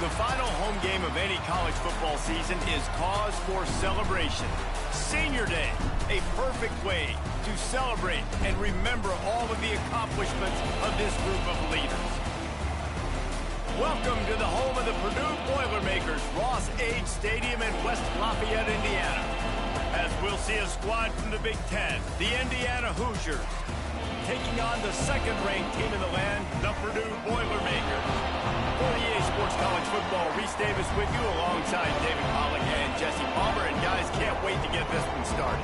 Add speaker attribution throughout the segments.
Speaker 1: The final home game of any college football season is cause for celebration. Senior Day, a perfect way to celebrate and remember all of the accomplishments of this group of leaders. Welcome to the home of the Purdue Boilermakers, Ross Age Stadium in West Lafayette, Indiana. As we'll see a squad from the Big Ten, the Indiana Hoosiers, taking on the second-ranked team in the land, the Purdue Boilermakers. For the EA Sports College Football, Reese Davis with you alongside David Pollack and Jesse Palmer. And guys, can't wait to get this one started.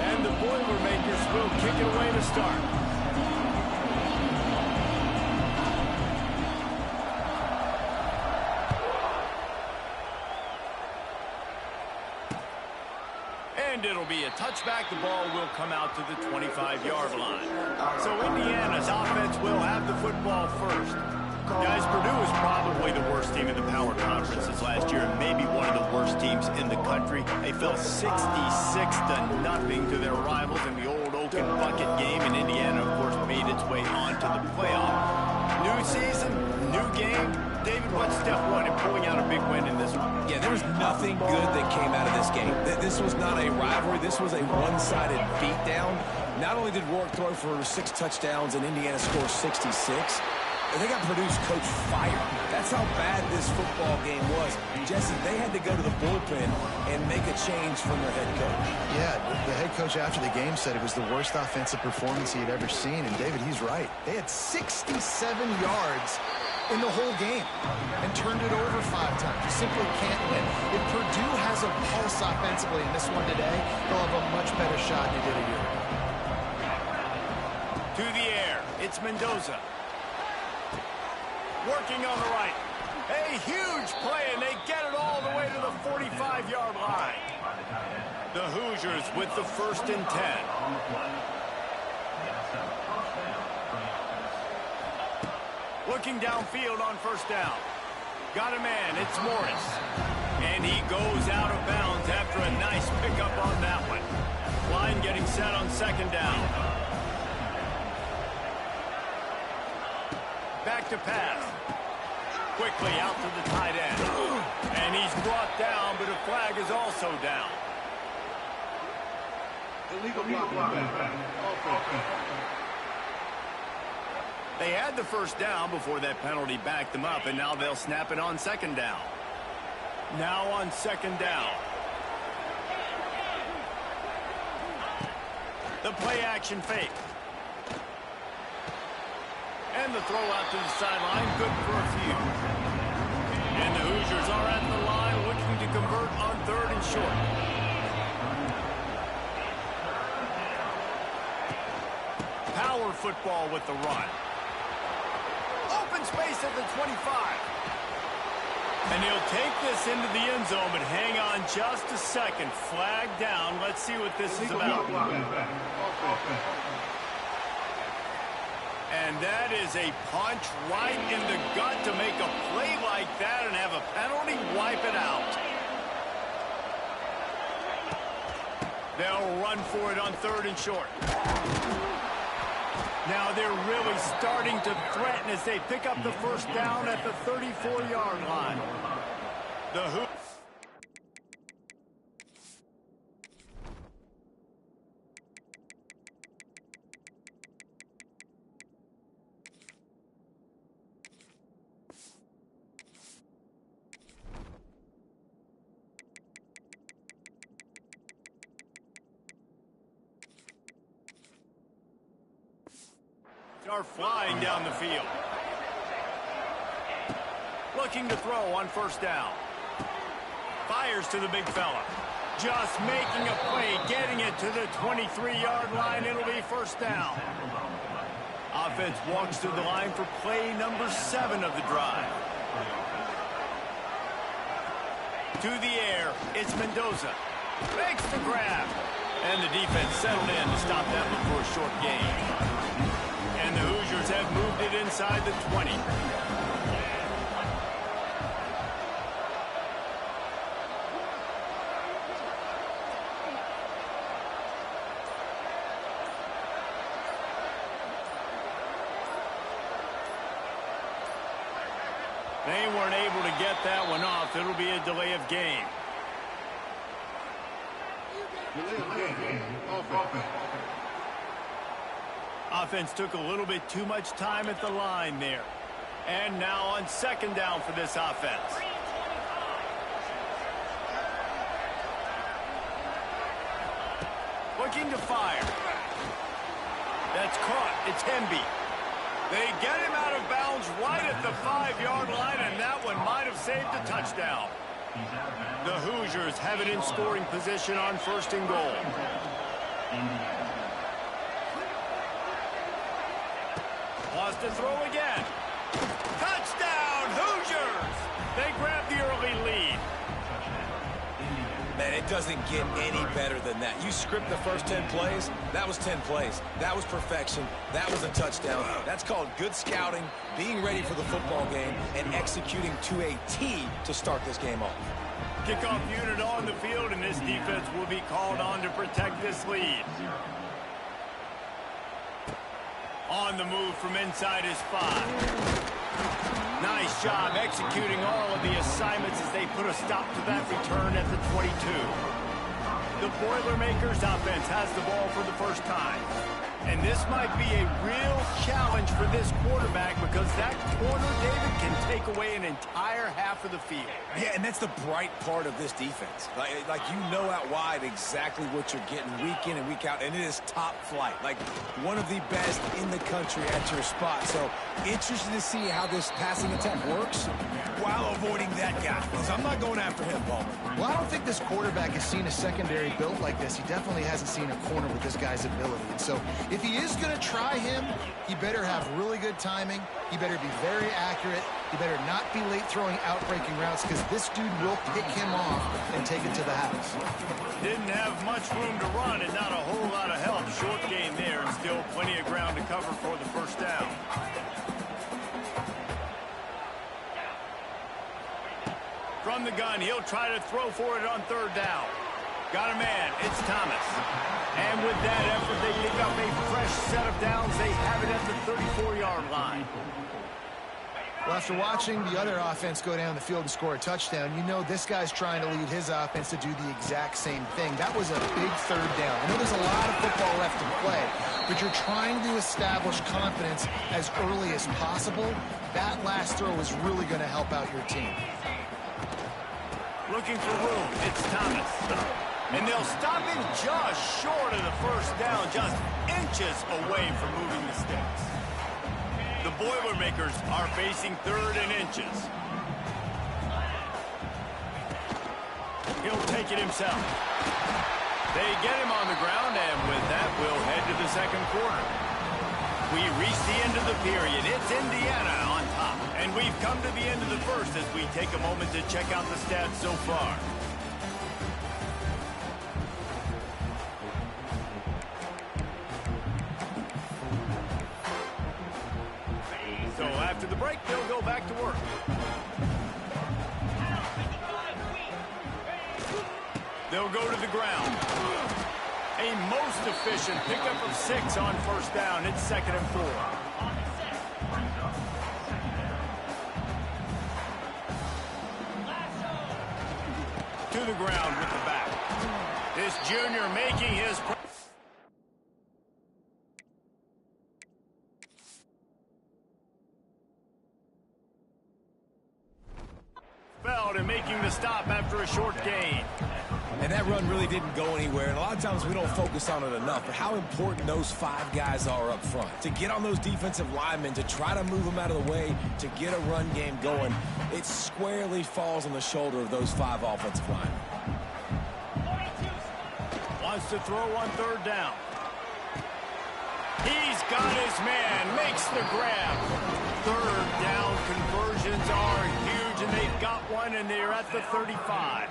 Speaker 1: And the Boilermakers will kick it away to start. And it'll be a touchback. The ball will come out to the 25-yard line. So Indiana's offense will have the football first. Guys, Purdue is probably the worst team in the Power Conferences last year, and maybe one of the worst teams in the country. They fell 66-0 to their rivals in the old Oak and Bucket game, and Indiana, of course, made its way onto the playoff. New season, new game. David, what's step one in pulling out a big win in this one?
Speaker 2: Yeah, there was nothing good that came out of this game. This was not a rivalry. This was a one-sided beatdown. Not only did Rourke throw for 6 touchdowns and Indiana score 66, they got Purdue's coach fired. That's how bad this football game was. Jesse, they had to go to the bullpen and make a change from their head coach.
Speaker 3: Yeah, the head coach after the game said it was the worst offensive performance he had ever seen. And, David, he's right. They had 67 yards in the whole game and turned it over 5 times. You simply can't win. If Purdue has a pulse offensively in this one today, they'll have a much better shot than they did a year ago.
Speaker 1: To the air, it's Mendoza. Working on the right. A huge play, and they get it all the way to the 45-yard line. The Hoosiers with the 1st and 10. Looking downfield on 1st down. Got a man, it's Morris. And he goes out of bounds after a nice pickup on that one. Line getting set on 2nd down. Back to pass. Quickly out to the tight end. And he's brought down, but a flag is also down. Illegal blocking. They had the 1st down before that penalty backed them up, and now they'll snap it on 2nd down. Now on 2nd down. The play action fake. And the throw out to the sideline, good for a few. And the Hoosiers are at the line looking to convert on 3rd and short. Power football with the run. Open space at the 25. And he'll take this into the end zone, but hang on just a second. Flag down. Let's see what this is about. And that is a punch right in the gut to make a play like that and have a penalty wipe it out. They'll run for it on 3rd and short. Now they're really starting to threaten as they pick up the 1st down at the 34-yard line. The Hoosiers. Are flying down the field. Looking to throw on 1st down. Fires to the big fella. Just making a play, getting it to the 23-yard line. It'll be 1st down. Offense walks to the line for play number 7 of the drive. To the air, it's Mendoza. Makes the grab. And the defense settled in to stop that before a short gain. And the Hoosiers have moved it inside the 20. They weren't able to get that one off. It'll be a delay of game. Offense took a little bit too much time at the line there. And now on second down for this offense. Looking to fire. That's caught. It's Hemby. They get him out of bounds right at the 5-yard line, and that one might have saved a touchdown. The Hoosiers have it in scoring position on first and goal. Wants to throw again. Touchdown, Hoosiers! They grab the early lead.
Speaker 2: Man, it doesn't get any better than that. You script the first 10 plays, that was 10 plays. That was perfection. That was a touchdown. That's called good scouting, being ready for the football game, and executing to a T to start this game off.
Speaker 1: Kickoff unit on the field, and this defense will be called on to protect this lead. On the move from inside his 5. Nice job executing all of the assignments as they put a stop to that return at the 22. The Boilermakers offense has the ball for the first time. And this might be a real challenge for this quarterback because that corner, David, can take away an entire half of the field.
Speaker 2: Yeah, and that's the bright part of this defense. Like you know out wide exactly what you're getting week in and week out, and it is top flight. Like one of the best in the country at your spot. So interested to see how this passing attack works while avoiding that guy. Because I'm not going after him, Palmer.
Speaker 3: Well, I don't think this quarterback has seen a secondary built like this. He definitely hasn't seen a corner with this guy's ability. And so if he is going to try him, he better have really good timing. He better be very accurate. He better not be late throwing out-breaking routes because this dude will pick him off and take it to the house.
Speaker 1: Didn't have much room to run and not a whole lot of help. Short gain there and still plenty of ground to cover for the first down. From the gun, he'll try to throw for it on third down. Got a man. It's Thomas. And with that effort, they pick up a fresh set of downs. They have it at the 34-yard line.
Speaker 3: Well, after watching the other offense go down the field and score a touchdown, you know this guy's trying to lead his offense to do the exact same thing. That was a big third down. I know there's a lot of football left to play, but you're trying to establish confidence as early as possible. That last throw is really going to help out your team.
Speaker 1: Looking for room. It's Thomas. And they'll stop him just short of the first down, just inches away from moving the sticks. The Boilermakers are facing third and inches. He'll take it himself. They get him on the ground, and with that, we'll head to the second quarter. We reach the end of the period. It's Indiana on top. And we've come to the end of the first as we take a moment to check out the stats so far. So after the break, they'll go back to work. They'll go to the ground. A most efficient pickup of 6 on first down. It's 2nd and 4. To the ground with the back. This junior making his... Belt and making the stop after a short gain.
Speaker 2: And that run really didn't go anywhere, and a lot of times we don't focus on it enough, but how important those 5 guys are up front. To get on those defensive linemen, to try to move them out of the way, to get a run game going, it squarely falls on the shoulder of those 5 offensive linemen.
Speaker 1: Wants to throw on third down. He's got his man, makes the grab. Third down conversions are huge, and they've got one, and they're at the 35.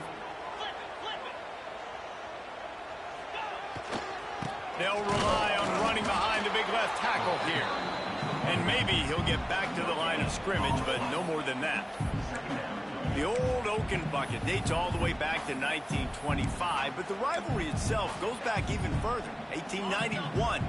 Speaker 1: They'll rely on running behind the big left tackle here. And maybe he'll get back to the line of scrimmage, but no more than that. The old Oaken bucket dates all the way back to 1925, but the rivalry itself goes back even further, 1891.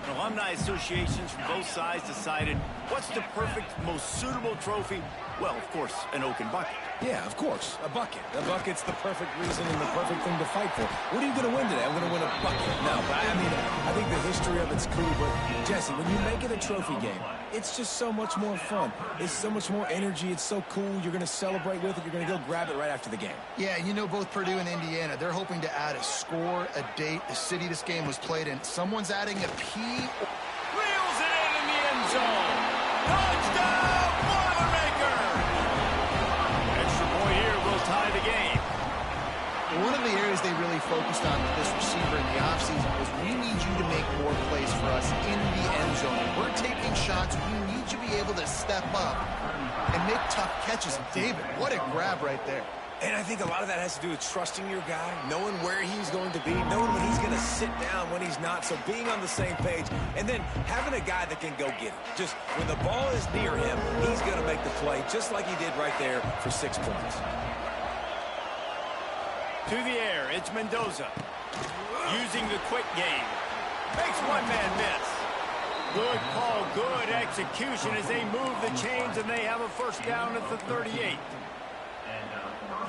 Speaker 1: Alumni associations from both sides decided what's the perfect, most suitable trophy? Well, of course, an oaken bucket.
Speaker 2: Yeah, of course, a bucket. A bucket's the perfect reason and the perfect thing to fight for. What are you going to win today? I'm going to win a bucket. No, but I mean, I think the history of it's cool, but Jesse, when you make it a trophy game, it's just so much more fun. It's so much more energy. It's so cool. You're going to celebrate with it. You're going to go grab it right after the game.
Speaker 3: Yeah, you know, both Purdue and Indiana, they're hoping to add a score, a date, the city this game was played in. Someone's adding a P.
Speaker 1: Reels it in the end zone. Touchdown, Boilermaker! Extra point here will tie the game.
Speaker 3: One of the areas they really focused on with this receiver in the offseason was we need you to make more plays for us in the end zone. We're taking shots. We need you to be able to step up and make tough catches. David, what a grab right there.
Speaker 2: And I think a lot of that has to do with trusting your guy, knowing where he's going to be, knowing when he's going to sit down, when he's not, so being on the same page, and then having a guy that can go get it. Just when the ball is near him, he's going to make the play, just like he did right there for 6 points.
Speaker 1: To the air, it's Mendoza. Using the quick game. Makes one man miss. Good call, good execution as they move the chains and they have a first down at the 38.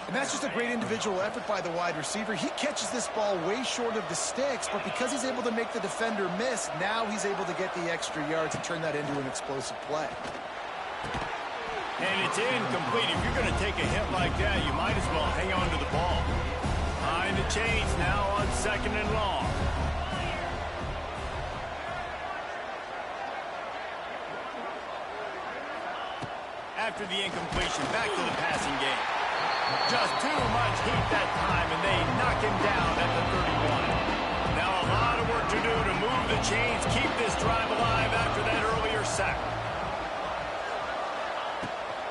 Speaker 3: And that's just a great individual effort by the wide receiver. He catches this ball way short of the sticks, but because he's able to make the defender miss, now he's able to get the extra yards and turn that into an explosive play.
Speaker 1: And it's incomplete. If you're going to take a hit like that, you might as well hang on to the ball. Behind the chains now on 2nd and long. After the incompletion, back to the passing game. Just too much heat that time, and they knock him down at the 31. Now a lot of work to do to move the chains, keep this drive alive after that earlier sack.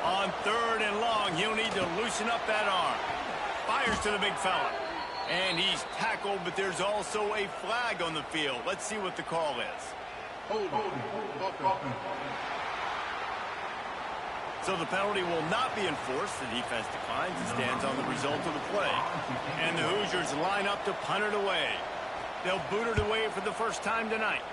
Speaker 1: On 3rd and long, he'll need to loosen up that arm. Fires to the big fella. And he's tackled, but there's also a flag on the field. Let's see what the call is. So the penalty will not be enforced. The defense declines and stands on the result of the play. And the Hoosiers line up to punt it away. They'll boot it away for the first time tonight.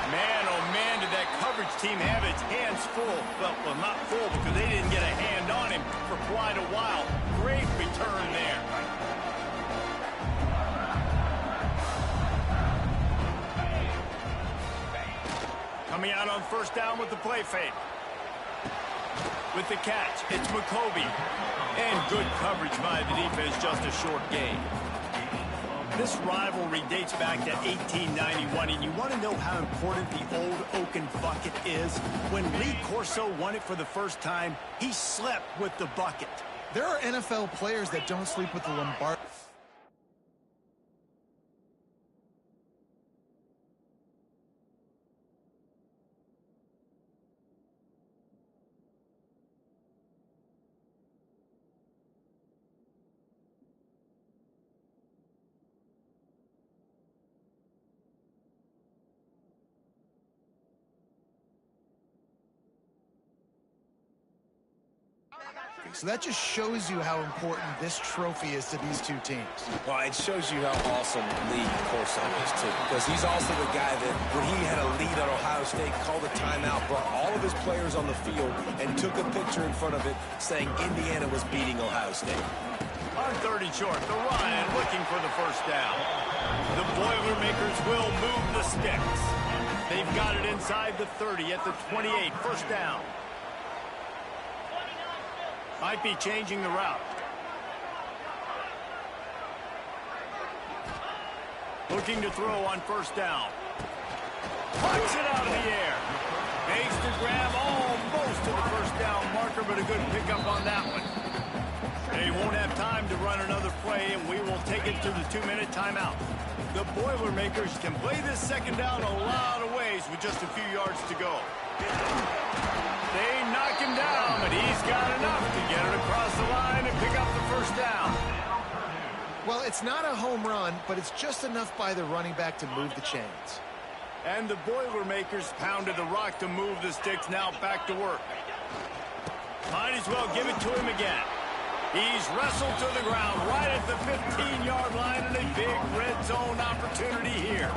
Speaker 1: Man, oh man, did that coverage team have its hands full. Well, not full because they didn't get a hand on him for quite a while. Great return there. Coming out on 1st down with the play fake. With the catch, it's McCoby. And good coverage by the defense, just a short gain. This rivalry dates back to 1891, and you want to know how important the old oaken bucket is? When Lee Corso won it for the first time, he slept with the bucket.
Speaker 3: There are NFL players that don't sleep with the Lombardi. So that just shows you how important this trophy is to these two teams.
Speaker 2: Well, it shows you how awesome Lee Corso is, too. Because he's also the guy that, when he had a lead on Ohio State, called a timeout, brought all of his players on the field, and took a picture in front of it saying Indiana was beating Ohio State.
Speaker 1: On 30 short, the Ryan looking for the first down. The Boilermakers will move the sticks. They've got it inside the 30 at the 28. First down. Might be changing the route. Looking to throw on 1st down. Puts it out of the air. Makes the grab almost to the 1st down marker, but a good pickup on that one. They won't have time to run another play, and we will take it to the 2-minute timeout. The Boilermakers can play this 2nd down a lot of ways with just a few yards to go. They knock him down, but he's got enough to get it across the line and pick up the 1st down.
Speaker 3: Well, it's not a home run, but it's just enough by the running back to move the chains.
Speaker 1: And the Boilermakers pounded the rock to move the sticks, now back to work. Might as well give it to him again. He's wrestled to the ground right at the 15-yard line, and a big red zone opportunity here.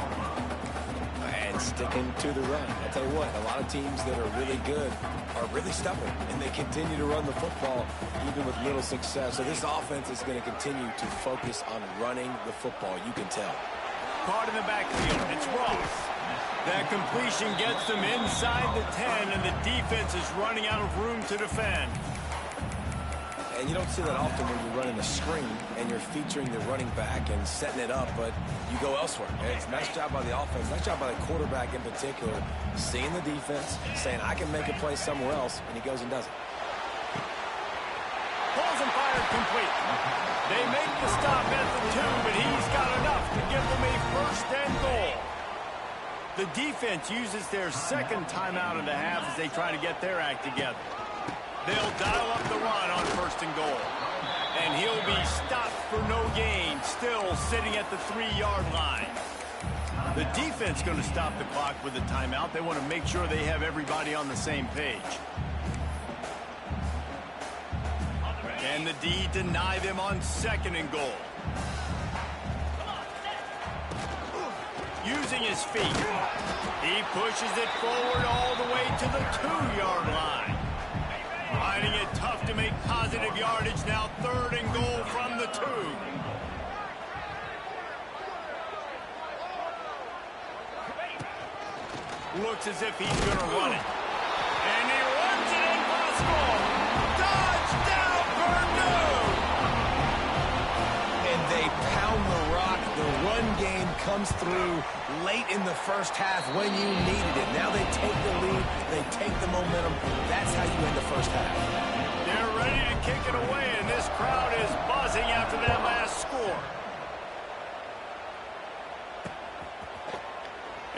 Speaker 2: And sticking to the run. I'll tell you what, a lot of teams that are really good are really stubborn, and they continue to run the football even with little success. So this offense is going to continue to focus on running the football, you can tell.
Speaker 1: Caught in the backfield, it's Ross. That completion gets them inside the 10, and the defense is running out of room to defend.
Speaker 2: And you don't see that often when you're running a screen and you're featuring the running back and setting it up, but you go elsewhere. It's a nice job by the offense, nice job by the quarterback in particular, seeing the defense, saying, I can make a play somewhere else, and he goes and does it.
Speaker 1: Balls and fired complete. They make the stop at the 2, but he's got enough to give them a first and goal. The defense uses their second timeout of the half as they try to get their act together. They'll dial up the run on first and goal. And he'll be stopped for no gain, still sitting at the 3-yard line. The defense going to stop the clock with a timeout. They want to make sure they have everybody on the same page. Can the D deny them on second and goal? Using his feet, he pushes it forward all the way to the 2-yard line. Finding it tough to make positive yardage now, third and goal from the 2. Looks as if he's going to run it. And he runs it in for a score. Touchdown, Purdue!
Speaker 2: And they pound the rock. The run game comes through late in the first half when you needed it. Now they take the lead. They take the momentum. That's how you end the first half.
Speaker 1: They're ready to kick it away, and this crowd is buzzing after that last score.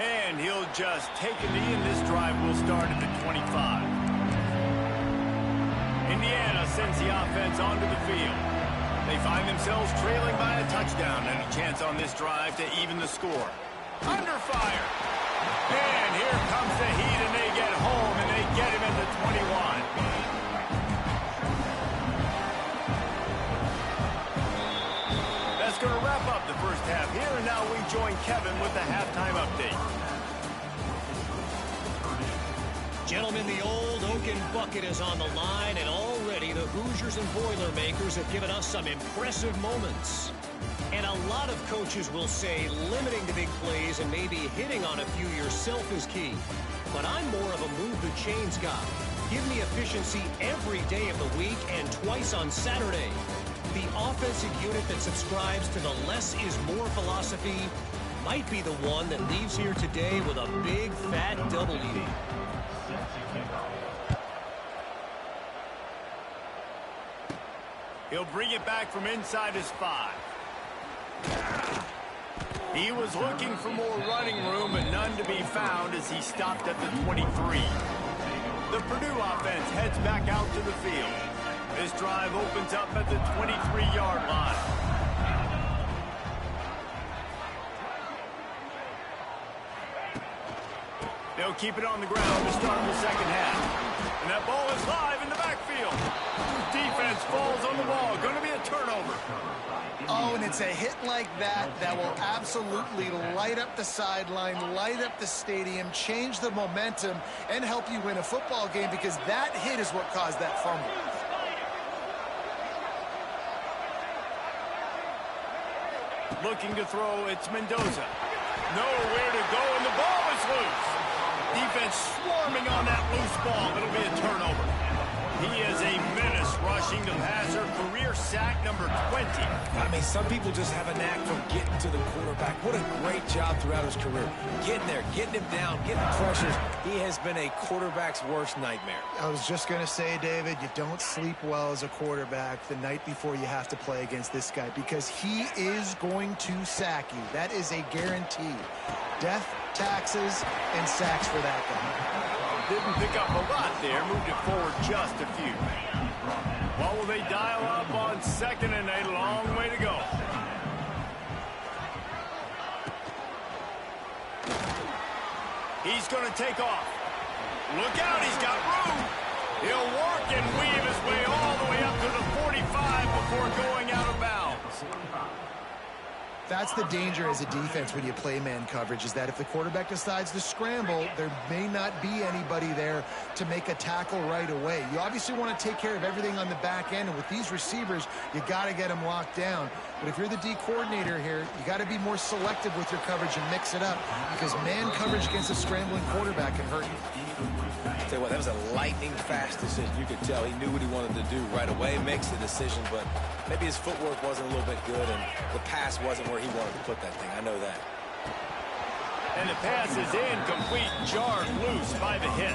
Speaker 1: And he'll just take a knee, and this drive will start at the 25. Indiana sends the offense onto the field. They find themselves trailing by a touchdown, and a chance on this drive to even the score. Under fire. And here comes the heat, and they get home, and they get him at the 21. That's going to wrap up the first half here, and now we join Kevin with the halftime update.
Speaker 4: Gentlemen, the old Oaken bucket is on the line, and already the Hoosiers and Boilermakers have given us some impressive moments. And a lot of coaches will say limiting the big plays and maybe hitting on a few yourself is key. But I'm more of a move the chains guy. Give me efficiency every day of the week and twice on Saturday. The offensive unit that subscribes to the less is more philosophy might be the one that leaves here today with a big fat W.
Speaker 1: He'll bring it back from inside his 5. He was looking for more running room, but none to be found as he stopped at the 23. The Purdue offense heads back out to the field. This drive opens up at the 23-yard line. They'll keep it on the ground to start the second half. And that ball is live in the backfield. Defense falls on the ball. Going to be a turnover.
Speaker 3: Oh, and it's a hit like that that will absolutely light up the sideline, light up the stadium, change the momentum, and help you win a football game, because that hit is what caused that fumble.
Speaker 1: Looking to throw, it's Mendoza. Nowhere to go, and the ball is loose. Defense swarming on that loose ball. It'll be a turnover. He is a menace rushing the passer. Career sack number 20.
Speaker 2: I mean, some people just have a knack for getting to the quarterback. What a great job throughout his career. Getting there, getting him down, getting pressures. He has been a quarterback's worst nightmare.
Speaker 3: I was just going to say, David, you don't sleep well as a quarterback the night before you have to play against this guy, because he is going to sack you. That is a guarantee. Death, taxes, and sacks for that guy.
Speaker 1: Didn't pick up a lot there, moved it forward just a few. What will they dial up on second, and a long way to go? He's going to take off. Look out, he's got room. He'll work and weave his way all the way up to the 45 before going out of bounds.
Speaker 3: That's the danger as a defense when you play man coverage, is that if the quarterback decides to scramble, there may not be anybody there to make a tackle right away. You obviously want to take care of everything on the back end, and with these receivers, you got to get them locked down. But if you're the D coordinator here, you got to be more selective with your coverage and mix it up, because man coverage against a scrambling quarterback can hurt you.
Speaker 2: Tell you what, that was a lightning-fast decision. You could tell he knew what he wanted to do right away, makes the decision, but maybe his footwork wasn't a little bit good, and the pass wasn't where he wanted to put that thing. I know that.
Speaker 1: And the pass is incomplete, jarred loose by the hit.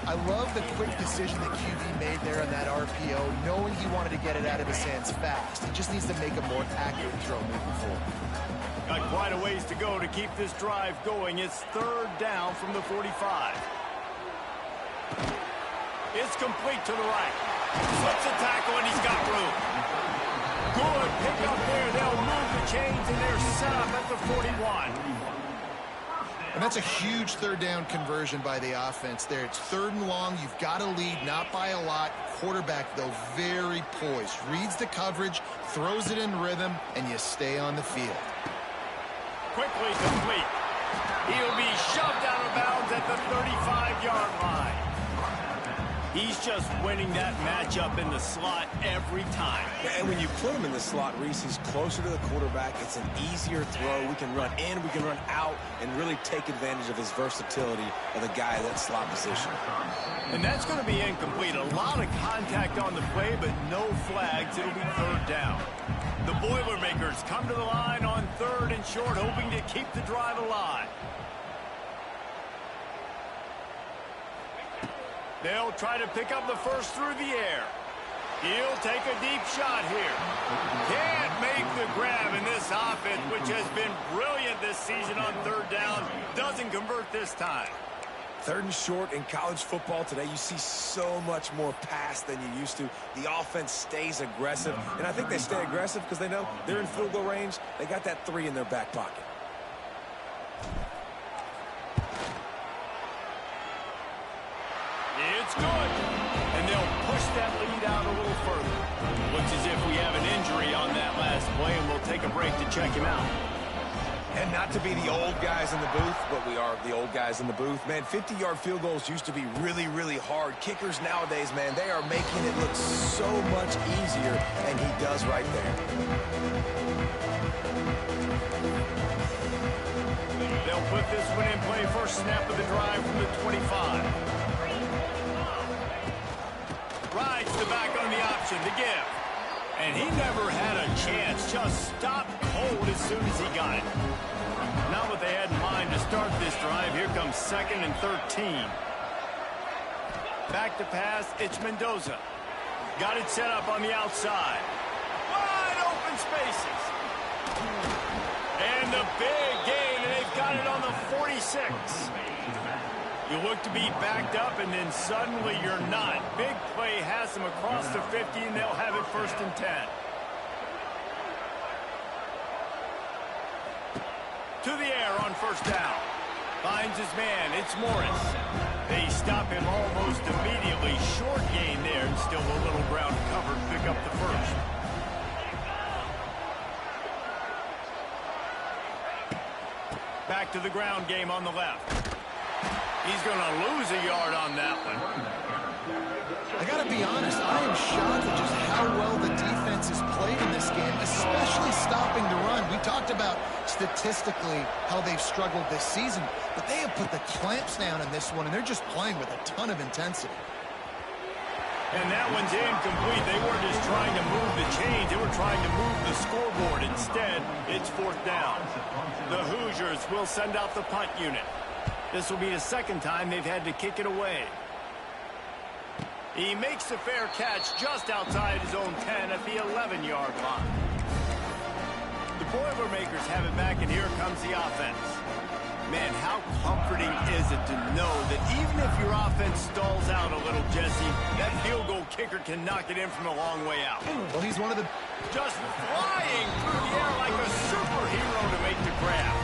Speaker 3: I love the quick decision that QB made there on that RPO, knowing he wanted to get it out of his hands fast. He just needs to make a more accurate throw moving forward.
Speaker 1: Got quite a ways to go to keep this drive going. It's third down from the 45. It's complete to the right. Slips a tackle, and he's got room. Good pick up there. They'll move the chains, and they're set up at the 41.
Speaker 3: And that's a huge third down conversion by the offense there. It's third and long. You've got to lead, not by a lot. Quarterback, though, very poised. Reads the coverage, throws it in rhythm, and you stay on the field.
Speaker 1: Quickly complete. He'll be shoved out of bounds at the 35-yard line. He's just winning that matchup in the slot every time.
Speaker 2: And when you put him in the slot, Reese, he's closer to the quarterback. It's an easier throw. We can run in, we can run out, and really take advantage of his versatility of the guy in that slot position.
Speaker 1: And that's going to be incomplete. A lot of contact on the play, but no flags. It'll be third down. The Boilermakers come to the line on third and short, hoping to keep the drive alive. They'll try to pick up the first through the air. He'll take a deep shot here. Can't make the grab, in this offense, which has been brilliant this season on third down, doesn't convert this time.
Speaker 2: Third and short in college football today, you see so much more pass than you used to. The offense stays aggressive, and I think they stay aggressive because they know they're in field goal range. They got that 3 in their back pocket.
Speaker 1: It's good. And they'll push that lead out a little further. Looks as if we have an injury on that last play, and we'll take a break to check him out.
Speaker 2: And not to be the old guys in the booth, but we are the old guys in the booth. Man, 50-yard field goals used to be really, really hard. Kickers nowadays, man, they are making it look so much easier, and he does right there.
Speaker 1: They'll put this one in play. First snap of the drive from the 25. Rides the back on the option to give. And he never had a chance. Just stopped cold as soon as he got it. Not what they had in mind to start this drive. Here comes 2nd and 13. Back to pass. It's Mendoza. Got it set up on the outside. Wide open spaces. And the big gain, and they've got it on the 46. You look to be backed up, and then suddenly you're not. Big play has them across the 50, and they'll have it 1st and 10. To the air on first down. Finds his man. It's Morris. They stop him almost immediately. Short gain there, and still a little ground covered. Pick up the first. Back to the ground game on the left. He's going to lose a yard on that one.
Speaker 3: I got to be honest, I am shocked at just how well the defense has played in this game, especially stopping the run. We talked about statistically how they've struggled this season, but they have put the clamps down in this one, and they're just playing with a ton of intensity.
Speaker 1: And that one's incomplete. They weren't just trying to move the chains. They were trying to move the scoreboard. Instead, it's 4th down. The Hoosiers will send out the punt unit. This will be the second time they've had to kick it away. He makes the fair catch just outside his own 10 at the 11-yard line. The Boilermakers have it back, and here comes the offense. Man, how comforting is it to know that even if your offense stalls out a little, Jesse, that field goal kicker can knock it in from a long way out.
Speaker 3: Well, he's one of the...
Speaker 1: Just flying through the air like a superhero to make the grab.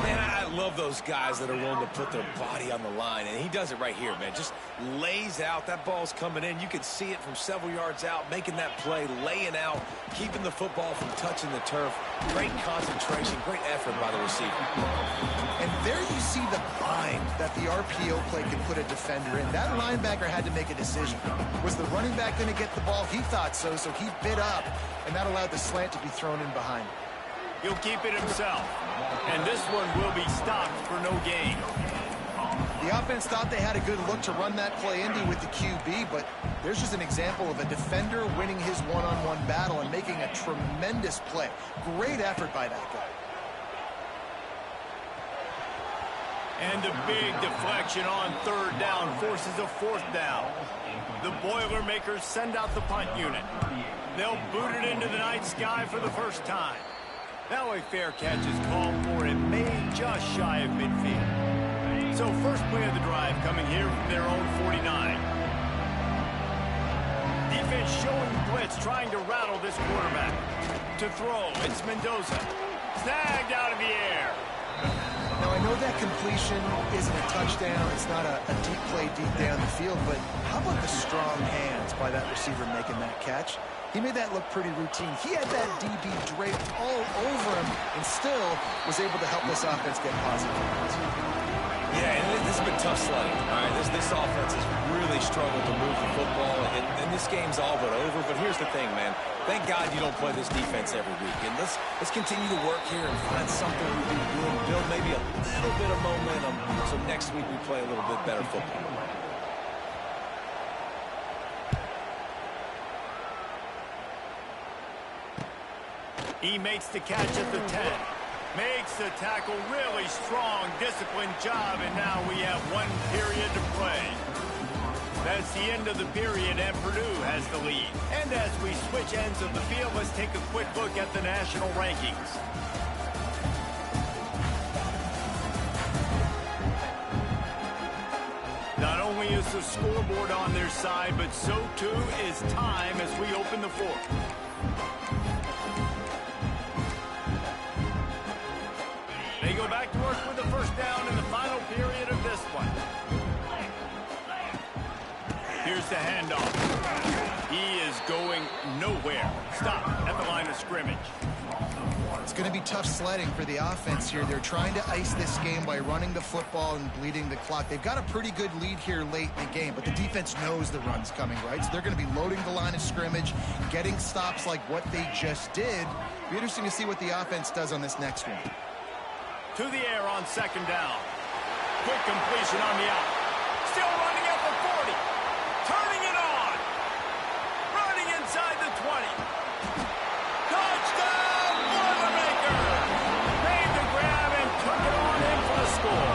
Speaker 2: Man, I love those guys that are willing to put their body on the line, and he does it right here, man. Just lays out. That ball's coming in. You can see it from several yards out, making that play, laying out, keeping the football from touching the turf. Great concentration, great effort by the receiver.
Speaker 3: And there you see the bind that the RPO play can put a defender in. That linebacker had to make a decision. Was the running back going to get the ball? He thought so, so he bit up, and that allowed the slant to be thrown in behind him.
Speaker 1: He'll keep it himself. And this one will be stopped for no gain.
Speaker 3: The offense thought they had a good look to run that play into with the QB, but there's just an example of a defender winning his one-on-one battle and making a tremendous play. Great effort by that guy.
Speaker 1: And a big deflection on third down forces a fourth down. The Boilermakers send out the punt unit. They'll boot it into the night sky for the first time. Now a fair catch is called for and made just shy of midfield. So first play of the drive coming here from their own 49. Defense showing blitz, trying to rattle this quarterback. To throw, it's Mendoza. Snagged out of the air.
Speaker 3: Now, I know that completion isn't a touchdown. It's not a deep play deep down the field, but how about the strong hands by that receiver making that catch? He made that look pretty routine. He had that DB draped all over him and still was able to help this offense get positive points.
Speaker 2: Yeah, and this has been tough sledding. All right, this offense has really struggled to move the football, and this game's all but over. But here's the thing, man. Thank God you don't play this defense every week. And let's continue to work here and find something we do good, build maybe a little bit of momentum so next week we play a little bit better football.
Speaker 1: He makes the catch at the 10. Makes the tackle, really strong, disciplined job, and now we have one period to play. That's the end of the period, and Purdue has the lead. And as we switch ends of the field, let's take a quick look at the national rankings. Not only is the scoreboard on their side, but so too is time as we open the fourth. They go back to work with the first down in the final period of this one. Here's the handoff. He is going nowhere. Stop at the line of scrimmage.
Speaker 3: It's going to be tough sledding for the offense here. They're trying to ice this game by running the football and bleeding the clock. They've got a pretty good lead here late in the game, but the defense knows the run's coming, right? So they're going to be loading the line of scrimmage, getting stops like what they just did. Be interesting to see what the offense does on this next one.
Speaker 1: To the air on second down. Quick completion on the out. Still running at the 40. Turning it on. Running inside the 20. Touchdown, Boilermaker! Made the grab and took it on in for the score.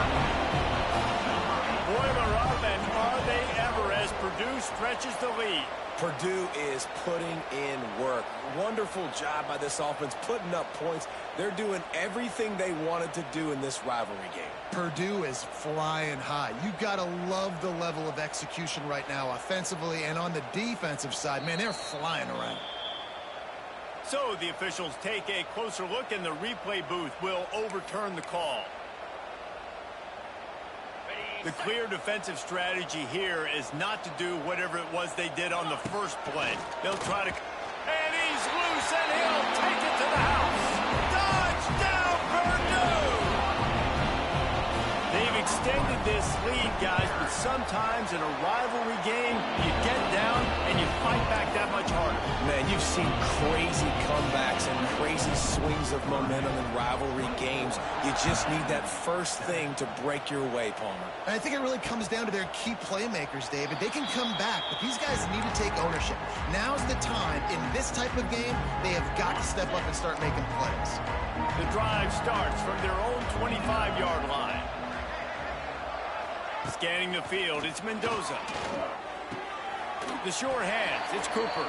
Speaker 1: Boiler up, and are they ever as Purdue stretches the lead.
Speaker 2: Purdue is putting in work. Wonderful job by this offense, putting up points. They're doing everything they wanted to do in this rivalry game.
Speaker 3: Purdue is flying high. You've got to love the level of execution right now, offensively and on the defensive side. Man, they're flying around.
Speaker 1: So the officials take a closer look, and the replay booth will overturn the call. The clear defensive strategy here is not to do whatever it was they did on the first play. They'll try to... And he's loose, and he'll take it to the house. Touchdown, Purdue! They've extended this lead, guys, but sometimes in a rivalry game, you get down and you fight back that much harder.
Speaker 2: Man, you've seen crazy comebacks and crazy swings of momentum in rivalry games. You just need that first thing to break your way, Palmer.
Speaker 3: And I think it really comes down to their key playmakers, David. They can come back, but these guys need to take ownership. Now's the time. In this type of game, they have got to step up and start making plays.
Speaker 1: The drive starts from their own 25-yard line. Scanning the field, it's Mendoza. The short hands, it's Cooper.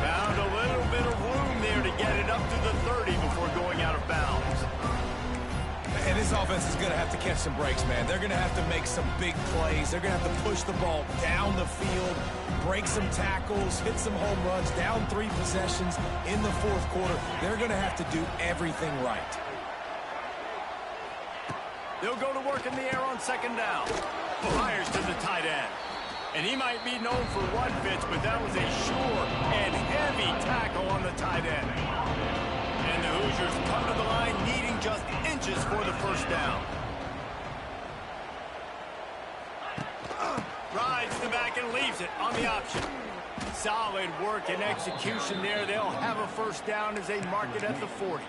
Speaker 1: Found a little bit of room there to get it up to the 30 before going out of bounds.
Speaker 2: And this offense is going to have to catch some breaks, man. They're going to have to make some big plays. They're going to have to push the ball down the field, break some tackles, hit some home runs, down 3 possessions in the fourth quarter. They're going to have to do everything right.
Speaker 1: They'll go to work in the air on second down. Fires to the tight end. And he might be known for run fits, but that was a sure and heavy tackle on the tight end. And the Hoosiers come to the line needing just inches for the first down. Rides the back and leaves it on the option. Solid work and execution there. They'll have a first down as they mark it at the 40.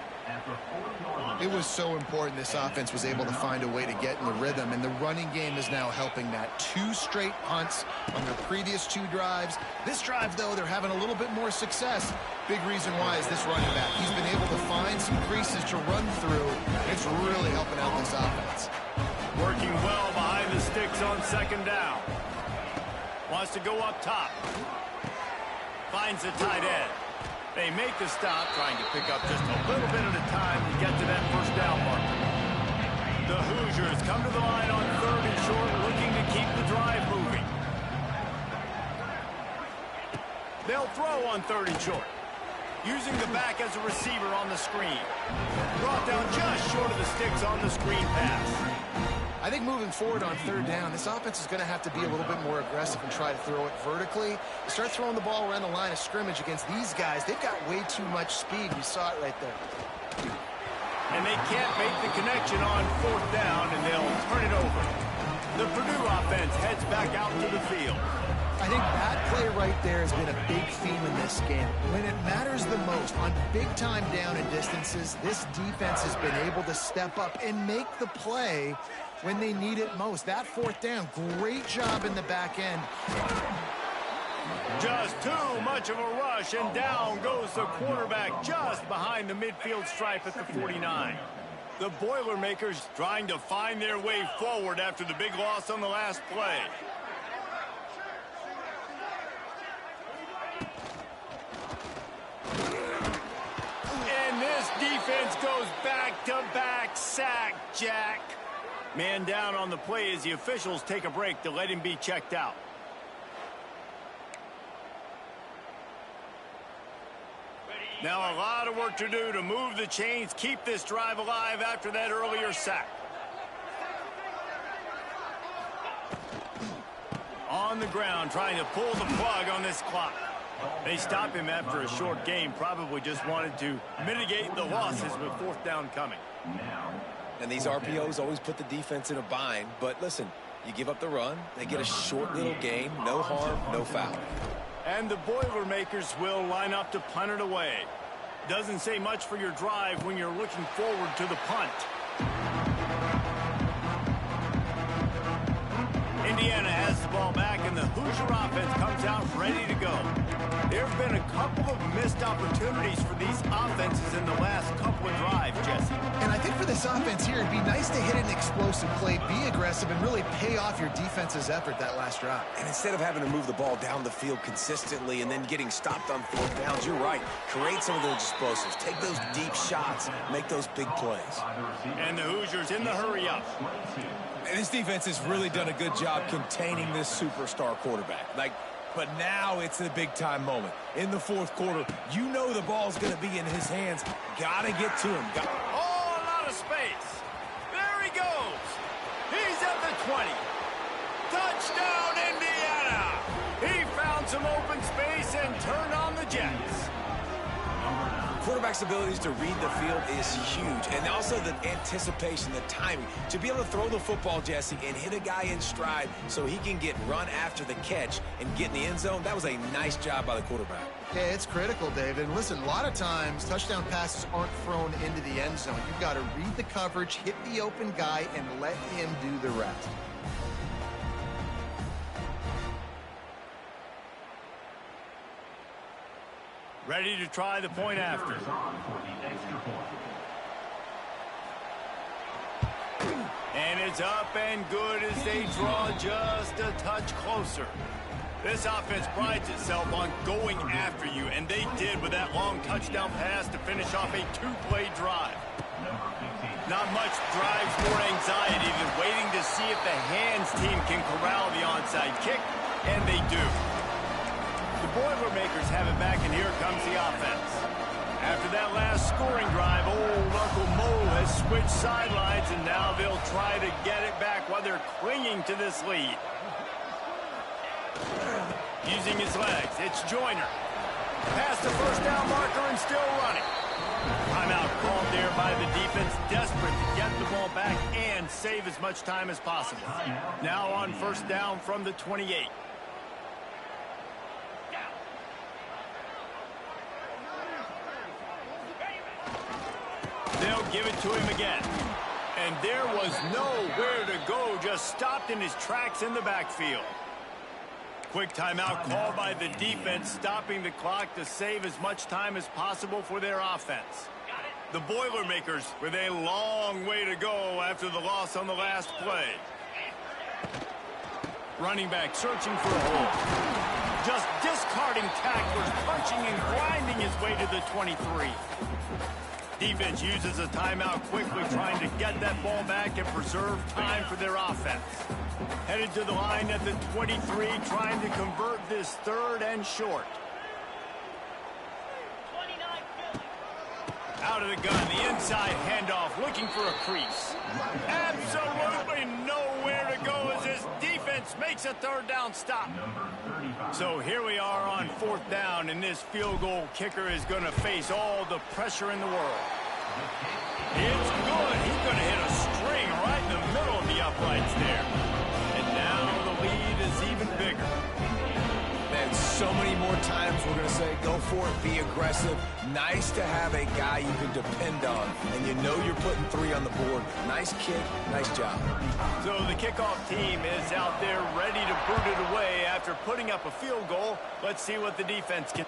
Speaker 3: It was so important this offense was able to find a way to get in the rhythm, and the running game is now helping that. 2 straight punts on their previous 2 drives. This drive, though, they're having a little bit more success. Big reason why is this running back. He's been able to find some creases to run through, and it's really helping out this offense.
Speaker 1: Working well behind the sticks on second down. Wants to go up top. Finds the tight end. They make the stop, trying to pick up just a little bit at a time to get to that first down marker. The Hoosiers come to the line on 3rd and short, looking to keep the drive moving. They'll throw on 3rd and short, using the back as a receiver on the screen. Brought down just short of the sticks on the screen pass.
Speaker 3: I think moving forward on 3rd down, this offense is going to have to be a little bit more aggressive and try to throw it vertically. Start throwing the ball around the line of scrimmage against these guys. They've got way too much speed. You saw it right there.
Speaker 1: And they can't make the connection on 4th down, and they'll turn it over. The Purdue offense heads back out to the field.
Speaker 3: I think that play right there has been a big theme in this game. When it matters the most, on big-time down and distances, this defense has been able to step up and make the play when they need it most. That 4th down, great job in the back end.
Speaker 1: Just too much of a rush, and down goes the quarterback just behind the midfield stripe at the 49. The Boilermakers trying to find their way forward after the big loss on the last play. And this defense goes back-to-back sack, Jack. Man down on the play as the officials take a break to let him be checked out. Now a lot of work to do to move the chains, keep this drive alive after that earlier sack. On the ground, trying to pull the plug on this clock. They stop him after a short game, probably just wanted to mitigate the losses with 4th down coming.
Speaker 2: And these RPOs always put the defense in a bind. But listen, you give up the run, they get a short little gain, no harm, no foul.
Speaker 1: And the Boilermakers will line up to punt it away. Doesn't say much for your drive when you're looking forward to the punt. Indiana has the ball back, and the Hoosier offense comes out ready to go. There have been a couple of missed opportunities for these offenses in the last couple of drives, Jesse.
Speaker 3: And I think for this offense here, it'd be nice to hit an explosive play, be aggressive, and really pay off your defense's effort that last drive.
Speaker 2: And instead of having to move the ball down the field consistently and then getting stopped on 4th downs, you're right. Create some of those explosives. Take those deep shots. Make those big plays.
Speaker 1: And the Hoosiers in the hurry up.
Speaker 2: And this defense has really done a good job containing this superstar quarterback. But now it's the big-time moment. In the 4th quarter, you know the ball's going to be in his hands. Got to get to him.
Speaker 1: Oh, a lot of space. There he goes. He's at the 20. Touchdown, Indiana. He found some open space and turned on the Jets.
Speaker 2: Quarterback's abilities to read the field is huge, and also the anticipation, the timing. To be able to throw the football, Jesse, and hit a guy in stride so he can get run after the catch and get in the end zone, that was a nice job by the quarterback.
Speaker 3: Yeah, it's critical, David. And listen, a lot of times, touchdown passes aren't thrown into the end zone. You've got to read the coverage, hit the open guy, and let him do the rest.
Speaker 1: Ready to try the point after. And it's up and good as they draw just a touch closer. This offense prides itself on going after you, and they did with that long touchdown pass to finish off a 2-play drive. Not much drives more anxiety than waiting to see if the hands team can corral the onside kick, and they do. The Boilermakers have it back, and here comes the offense. After that last scoring drive, old Uncle Mo has switched sidelines, and now they'll try to get it back while they're clinging to this lead. Using his legs, it's Joyner. Past the first down marker and still running. Timeout called there by the defense, desperate to get the ball back and save as much time as possible. Now on first down from the 28. They'll give it to him again. And there was nowhere to go, just stopped in his tracks in the backfield. Quick timeout called by the defense, stopping the clock to save as much time as possible for their offense. The Boilermakers with a long way to go after the loss on the last play. Running back searching for a hole. Just discarding tacklers, punching and grinding his way to the 23. Defense uses a timeout quickly, trying to get that ball back and preserve time for their offense. Headed to the line at the 23, trying to convert this third and short. Out of the gun, the inside handoff, looking for a crease. Absolutely nowhere to go as this defense makes a third down stop. So here we are on fourth down, and this field goal kicker is going to face all the pressure in the world. It's good. He's going to hit a string right in the middle of the uprights there. And now the lead is even bigger.
Speaker 2: Man, so many more times we're going to say, go for it, be aggressive. Nice to have a guy you can depend on, and you know you're putting 3 on the board. Nice kick, nice job.
Speaker 1: So the kickoff team is out there ready to boot it away after putting up a field goal. Let's see what the defense can.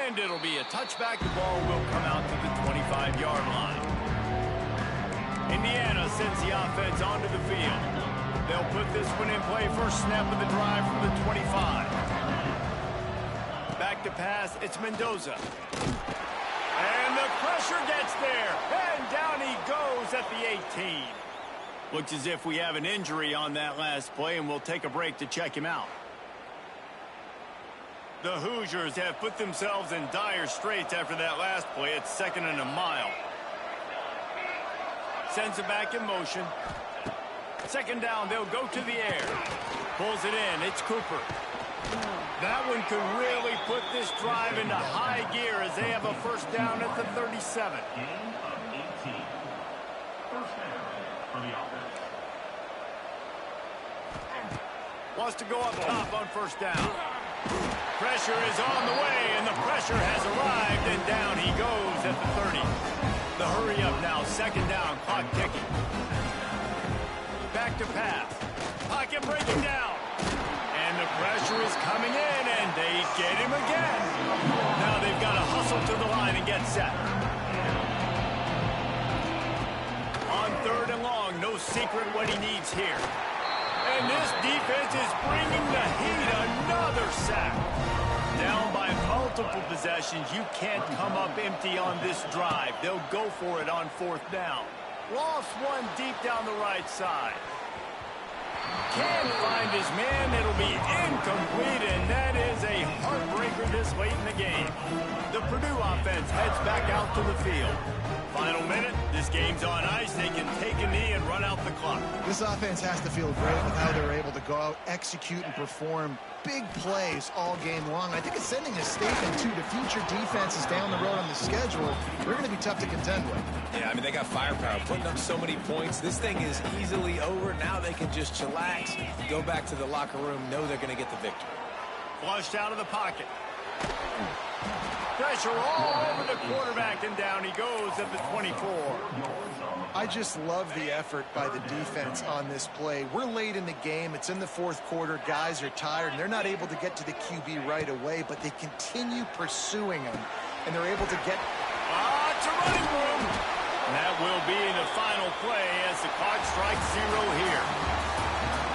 Speaker 1: And it'll be a touchback. The ball will come out to the 25-yard line. Indiana sends the offense onto the field. They'll put this one in play. First snap of the drive from the 25. Back to pass. It's Mendoza. And the pressure gets there. And down he goes at the 18. Looks as if we have an injury on that last play, and we'll take a break to check him out. The Hoosiers have put themselves in dire straits after that last play. It's 2nd and a mile. Sends it back in motion. 2nd down, they'll go to the air. Pulls it in, it's Cooper. That one could really put this drive into high gear as they have a first down at the 37. Wants to go up top on first down. Pressure is on the way, and the pressure has arrived, and down he goes at the 30. The hurry up now, 2nd down, clock ticking. Back to pass. Pocket breaking down. And the pressure is coming in, and they get him again. Now they've got to hustle to the line and get set. On 3rd and long, no secret what he needs here. And this defense is bringing the heat. Another sack. Down by multiple possessions. You can't come up empty on this drive. They'll go for it on 4th down. Lost one deep down the right side. Can't find his man. It'll be incomplete, and that is a heartbreaker this late in the game. The Purdue offense heads back out to the field. Final minute. This game's on ice. They can take a knee and run out the clock.
Speaker 3: This offense has to feel great with how they're able to go out, execute, and perform big plays all game long. I think it's sending a statement, too, to future defenses down the road on the schedule. They're going to be tough to contend with.
Speaker 2: Yeah, I mean, they got firepower, putting up so many points. This thing is easily over. Now they can just chillax, go back to the locker room, know they're going to get the victory.
Speaker 1: Flushed out of the pocket. Pressure all over the quarterback, and down he goes at the 24.
Speaker 3: I just love the effort by the defense on this play. We're late in the game. It's in the 4th quarter. Guys are tired, and they're not able to get to the QB right away, but they continue pursuing him, and they're able to get...
Speaker 1: It's a running room. And that will be the final play as the clock strikes 0 here.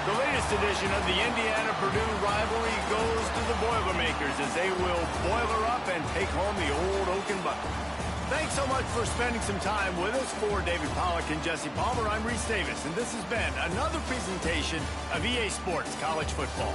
Speaker 1: The latest edition of the Indiana-Purdue rivalry goes to the Boilermakers as they will boiler up and take home the old Oaken Bucket. Thanks so much for spending some time with us. For David Pollack and Jesse Palmer, I'm Reese Davis, and this has been another presentation of EA Sports College Football.